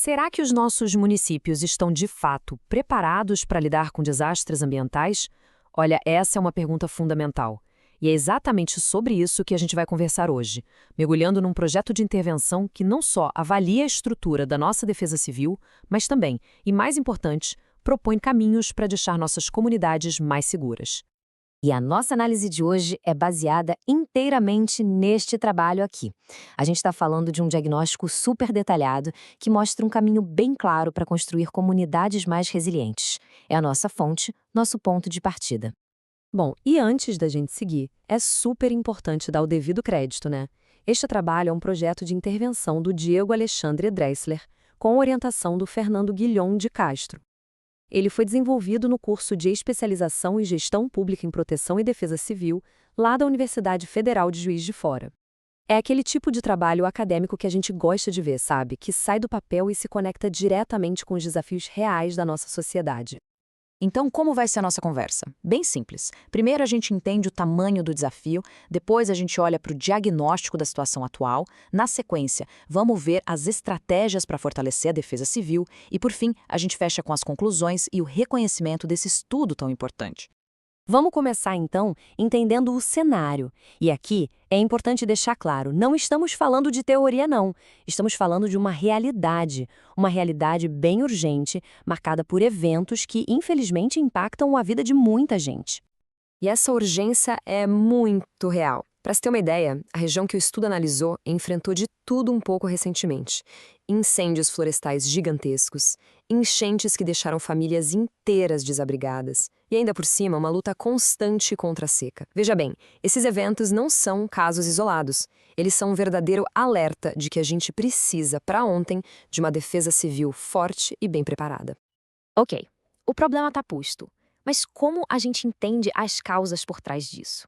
Será que os nossos municípios estão de fato preparados para lidar com desastres ambientais? Olha, essa é uma pergunta fundamental. E é exatamente sobre isso que a gente vai conversar hoje, mergulhando num projeto de intervenção que não só avalia a estrutura da nossa defesa civil, mas também, e mais importante, propõe caminhos para deixar nossas comunidades mais seguras. E a nossa análise de hoje é baseada inteiramente neste trabalho aqui. A gente está falando de um diagnóstico super detalhado que mostra um caminho bem claro para construir comunidades mais resilientes. É a nossa fonte, nosso ponto de partida. Bom, e antes da gente seguir, é super importante dar o devido crédito, né? Este trabalho é um projeto de intervenção do Diego Alexandre Dressler, com orientação do Fernando Guilhom de Castro. Ele foi desenvolvido no curso de especialização em Gestão Pública em Proteção e Defesa Civil, lá da Universidade Federal de Juiz de Fora. É aquele tipo de trabalho acadêmico que a gente gosta de ver, sabe? Que sai do papel e se conecta diretamente com os desafios reais da nossa sociedade. Então, como vai ser a nossa conversa? Bem simples. Primeiro a gente entende o tamanho do desafio, depois a gente olha para o diagnóstico da situação atual, na sequência, vamos ver as estratégias para fortalecer a defesa civil e, por fim, a gente fecha com as conclusões e o reconhecimento desse estudo tão importante. Vamos começar, então, entendendo o cenário. E aqui é importante deixar claro, não estamos falando de teoria, não. Estamos falando de uma realidade bem urgente, marcada por eventos que, infelizmente, impactam a vida de muita gente. E essa urgência é muito real. Para se ter uma ideia, a região que o estudo analisou enfrentou de tudo um pouco recentemente. Incêndios florestais gigantescos, enchentes que deixaram famílias inteiras desabrigadas, e ainda por cima uma luta constante contra a seca. Veja bem, esses eventos não são casos isolados. Eles são um verdadeiro alerta de que a gente precisa, para ontem, de uma defesa civil forte e bem preparada. Ok, o problema está posto. Mas como a gente entende as causas por trás disso?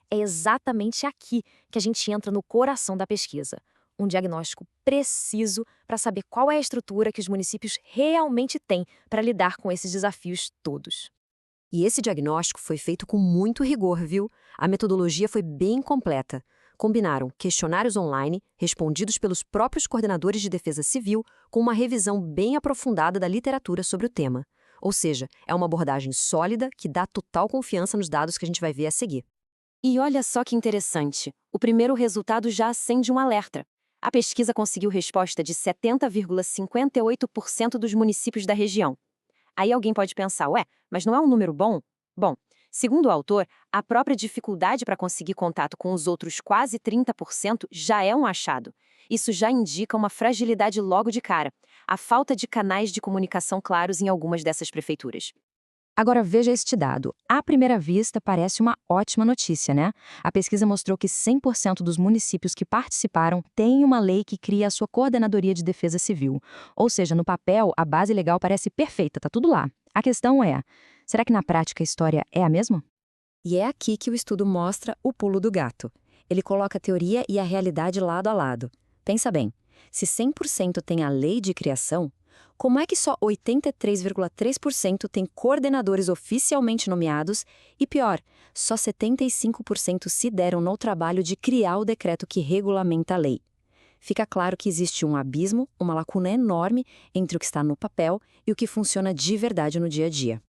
É exatamente aqui que a gente entra no coração da pesquisa. Um diagnóstico preciso para saber qual é a estrutura que os municípios realmente têm para lidar com esses desafios todos. E esse diagnóstico foi feito com muito rigor, viu? A metodologia foi bem completa. Combinaram questionários online, respondidos pelos próprios coordenadores de defesa civil, com uma revisão bem aprofundada da literatura sobre o tema. Ou seja, é uma abordagem sólida que dá total confiança nos dados que a gente vai ver a seguir. E olha só que interessante, o primeiro resultado já acende um alerta. A pesquisa conseguiu resposta de 70,58% dos municípios da região. Aí alguém pode pensar, ué, mas não é um número bom? Bom, segundo o autor, a própria dificuldade para conseguir contato com os outros quase 30% já é um achado. Isso já indica uma fragilidade logo de cara, a falta de canais de comunicação claros em algumas dessas prefeituras. Agora veja este dado. À primeira vista, parece uma ótima notícia, né? A pesquisa mostrou que 100% dos municípios que participaram têm uma lei que cria a sua coordenadoria de defesa civil. Ou seja, no papel, a base legal parece perfeita, tá tudo lá. A questão é, será que na prática a história é a mesma? E é aqui que o estudo mostra o pulo do gato. Ele coloca a teoria e a realidade lado a lado. Pensa bem, se 100% tem a lei de criação, como é que só 83,3% tem coordenadores oficialmente nomeados e, pior, só 75% se deram no trabalho de criar o decreto que regulamenta a lei? Fica claro que existe um abismo, uma lacuna enorme entre o que está no papel e o que funciona de verdade no dia a dia.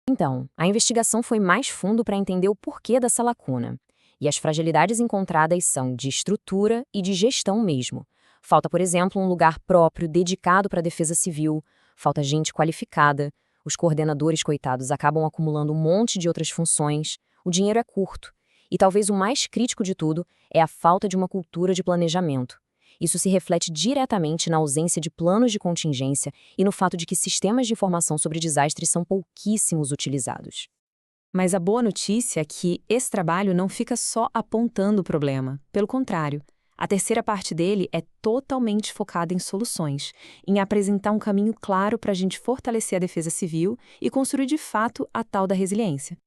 Então, a investigação foi mais fundo para entender o porquê dessa lacuna. E as fragilidades encontradas são de estrutura e de gestão mesmo. Falta, por exemplo, um lugar próprio dedicado para a defesa civil, falta gente qualificada, os coordenadores, coitados, acabam acumulando um monte de outras funções, o dinheiro é curto. E talvez o mais crítico de tudo é a falta de uma cultura de planejamento. Isso se reflete diretamente na ausência de planos de contingência e no fato de que sistemas de informação sobre desastres são pouquíssimos utilizados. Mas a boa notícia é que esse trabalho não fica só apontando o problema. Pelo contrário, a terceira parte dele é totalmente focada em soluções, em apresentar um caminho claro para a gente fortalecer a defesa civil e construir de fato a tal da resiliência.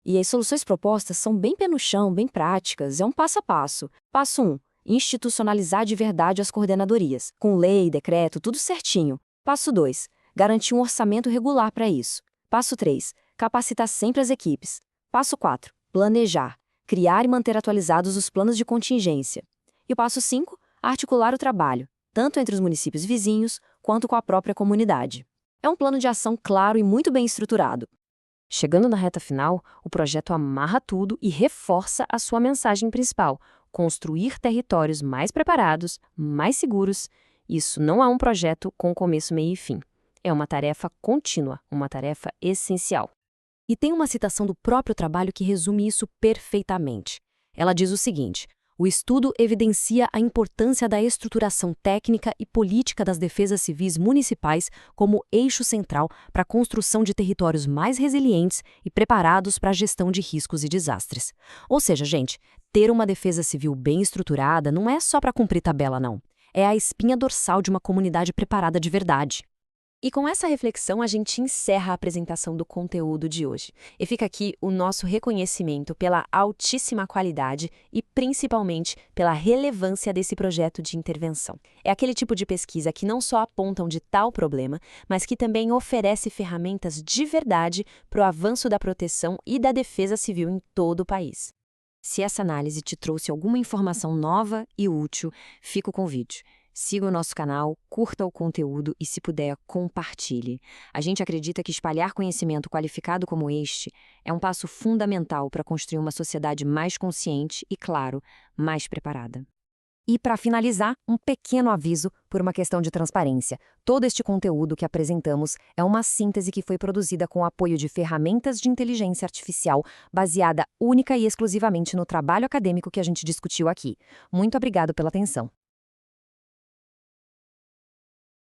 E as soluções propostas são bem pé no chão, bem práticas, é um passo a passo. Passo 1. Institucionalizar de verdade as coordenadorias, com lei, decreto, tudo certinho. Passo 2. Garantir um orçamento regular para isso. Passo 3. Capacitar sempre as equipes. Passo 4. Planejar. Criar e manter atualizados os planos de contingência. E o passo 5. Articular o trabalho, tanto entre os municípios vizinhos, quanto com a própria comunidade. É um plano de ação claro e muito bem estruturado. Chegando na reta final, o projeto amarra tudo e reforça a sua mensagem principal: construir territórios mais preparados, mais seguros. Isso não é um projeto com começo, meio e fim. É uma tarefa contínua, uma tarefa essencial. E tem uma citação do próprio trabalho que resume isso perfeitamente. Ela diz o seguinte: o estudo evidencia a importância da estruturação técnica e política das defesas civis municipais como eixo central para a construção de territórios mais resilientes e preparados para a gestão de riscos e desastres. Ou seja, gente, ter uma defesa civil bem estruturada não é só para cumprir tabela, não. É a espinha dorsal de uma comunidade preparada de verdade. E com essa reflexão, a gente encerra a apresentação do conteúdo de hoje. E fica aqui o nosso reconhecimento pela altíssima qualidade e, principalmente, pela relevância desse projeto de intervenção. É aquele tipo de pesquisa que não só aponta onde está o problema, mas que também oferece ferramentas de verdade para o avanço da proteção e da defesa civil em todo o país. Se essa análise te trouxe alguma informação nova e útil, fica o convite. Siga o nosso canal, curta o conteúdo e, se puder, compartilhe. A gente acredita que espalhar conhecimento qualificado como este é um passo fundamental para construir uma sociedade mais consciente e, claro, mais preparada. E, para finalizar, um pequeno aviso por uma questão de transparência. Todo este conteúdo que apresentamos é uma síntese que foi produzida com o apoio de ferramentas de inteligência artificial baseada única e exclusivamente no trabalho acadêmico que a gente discutiu aqui. Muito obrigado pela atenção.